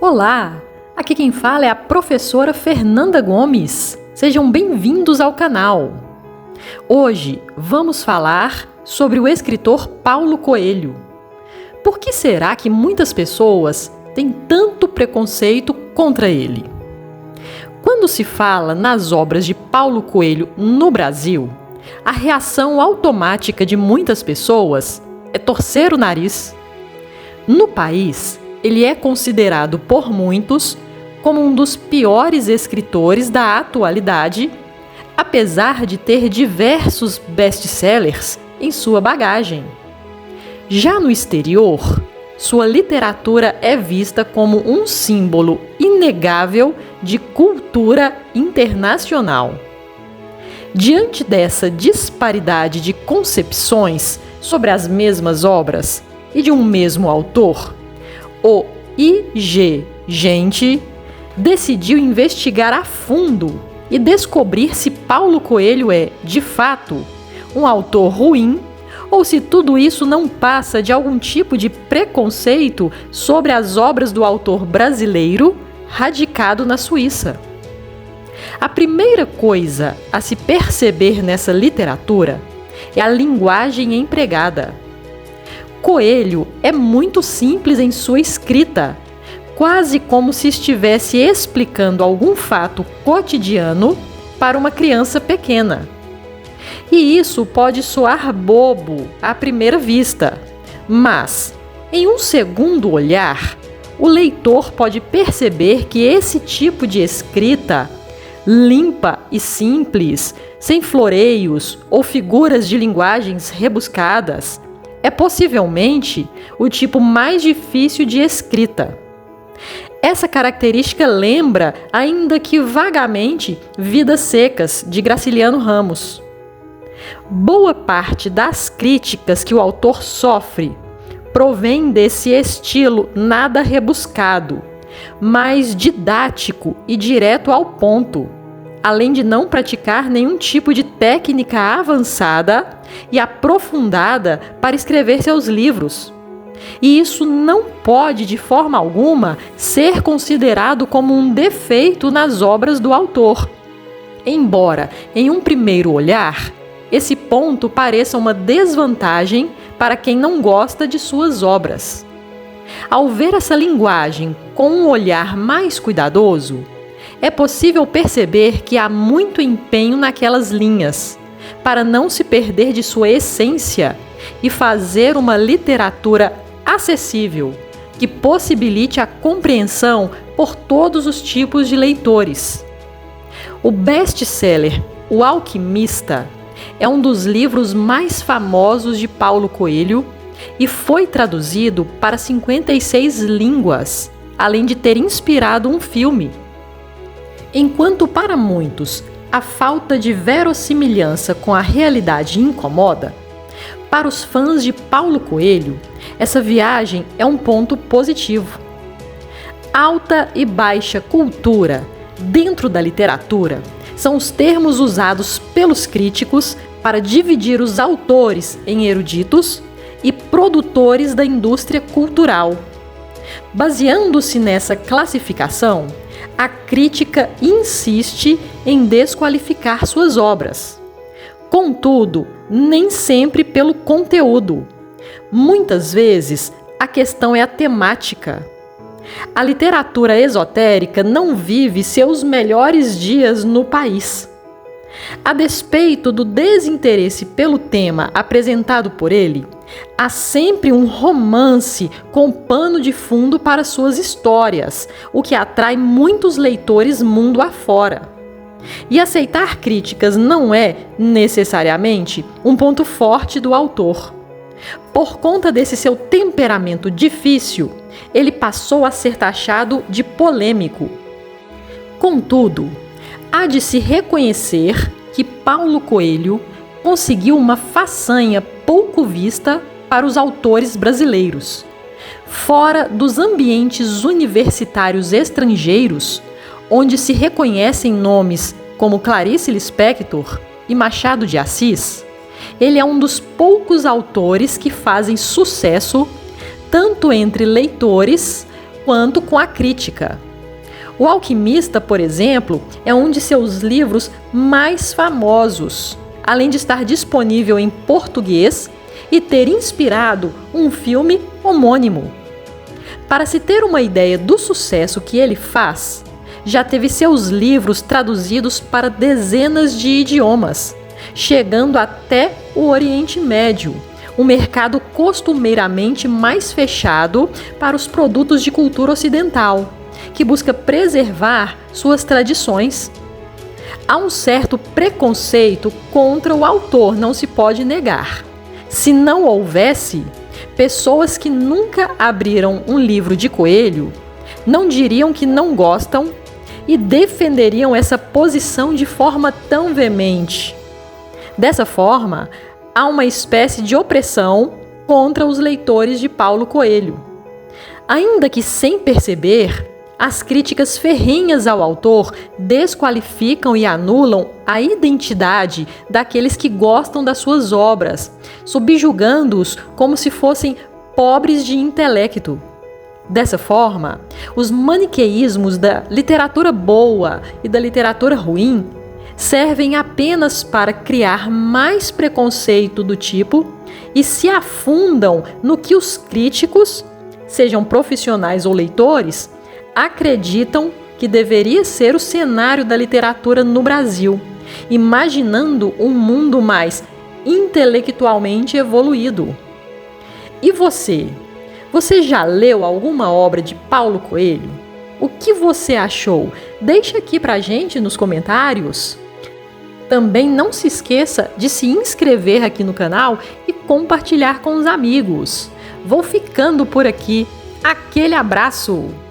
Olá! Aqui quem fala é a professora Fernanda Gomes. Sejam bem-vindos ao canal. Hoje vamos falar sobre o escritor Paulo Coelho. Por que será que muitas pessoas têm tanto preconceito contra ele? Quando se fala nas obras de Paulo Coelho no Brasil, a reação automática de muitas pessoas é torcer o nariz. No país, ele é considerado por muitos como um dos piores escritores da atualidade, apesar de ter diversos best-sellers em sua bagagem. Já no exterior, sua literatura é vista como um símbolo inegável de cultura internacional. Diante dessa disparidade de concepções sobre as mesmas obras e de um mesmo autor, o I.G. Gente decidiu investigar a fundo e descobrir se Paulo Coelho é, de fato, um autor ruim ou se tudo isso não passa de algum tipo de preconceito sobre as obras do autor brasileiro radicado na Suíça. A primeira coisa a se perceber nessa literatura é a linguagem empregada. Coelho é muito simples em sua escrita, quase como se estivesse explicando algum fato cotidiano para uma criança pequena. E isso pode soar bobo à primeira vista, mas, em um segundo olhar, o leitor pode perceber que esse tipo de escrita, limpa e simples, sem floreios ou figuras de linguagens rebuscadas, é possivelmente o tipo mais difícil de escrita. Essa característica lembra, ainda que vagamente, Vidas Secas, de Graciliano Ramos. Boa parte das críticas que o autor sofre provém desse estilo nada rebuscado, mas didático e direto ao ponto, além de não praticar nenhum tipo de técnica avançada e aprofundada para escrever seus livros. E isso não pode, de forma alguma, ser considerado como um defeito nas obras do autor. Embora, em um primeiro olhar, esse ponto pareça uma desvantagem para quem não gosta de suas obras. Ao ver essa linguagem com um olhar mais cuidadoso, é possível perceber que há muito empenho naquelas linhas, para não se perder de sua essência e fazer uma literatura acessível, que possibilite a compreensão por todos os tipos de leitores. O best-seller O Alquimista é um dos livros mais famosos de Paulo Coelho e foi traduzido para 56 línguas, além de ter inspirado um filme. Enquanto para muitos a falta de verossimilhança com a realidade incomoda, para os fãs de Paulo Coelho, essa viagem é um ponto positivo. Alta e baixa cultura dentro da literatura são os termos usados pelos críticos para dividir os autores em eruditos e produtores da indústria cultural. Baseando-se nessa classificação, a crítica insiste em desqualificar suas obras. Contudo, nem sempre pelo conteúdo. Muitas vezes, a questão é a temática. A literatura esotérica não vive seus melhores dias no país. A despeito do desinteresse pelo tema apresentado por ele, há sempre um romance com pano de fundo para suas histórias, o que atrai muitos leitores mundo afora. E aceitar críticas não é, necessariamente, um ponto forte do autor. Por conta desse seu temperamento difícil, ele passou a ser taxado de polêmico. Contudo, há de se reconhecer que Paulo Coelho conseguiu uma façanha pouco vista para os autores brasileiros. Fora dos ambientes universitários estrangeiros, onde se reconhecem nomes como Clarice Lispector e Machado de Assis, ele é um dos poucos autores que fazem sucesso tanto entre leitores quanto com a crítica. O Alquimista, por exemplo, é um de seus livros mais famosos, além de estar disponível em português e ter inspirado um filme homônimo. Para se ter uma ideia do sucesso que ele faz, já teve seus livros traduzidos para dezenas de idiomas, chegando até o Oriente Médio, um mercado costumeiramente mais fechado para os produtos de cultura ocidental, que busca preservar suas tradições. Há um certo preconceito contra o autor, não se pode negar. Se não houvesse, pessoas que nunca abriram um livro de Coelho não diriam que não gostam e defenderiam essa posição de forma tão veemente. Dessa forma, há uma espécie de opressão contra os leitores de Paulo Coelho. Ainda que sem perceber, as críticas ferrenhas ao autor desqualificam e anulam a identidade daqueles que gostam das suas obras, subjugando-os como se fossem pobres de intelecto. Dessa forma, os maniqueísmos da literatura boa e da literatura ruim servem apenas para criar mais preconceito do tipo e se afundam no que os críticos, sejam profissionais ou leitores, acreditam que deveria ser o cenário da literatura no Brasil, imaginando um mundo mais intelectualmente evoluído. E você? Você já leu alguma obra de Paulo Coelho? O que você achou? Deixa aqui pra gente nos comentários. Também não se esqueça de se inscrever aqui no canal e compartilhar com os amigos. Vou ficando por aqui. Aquele abraço!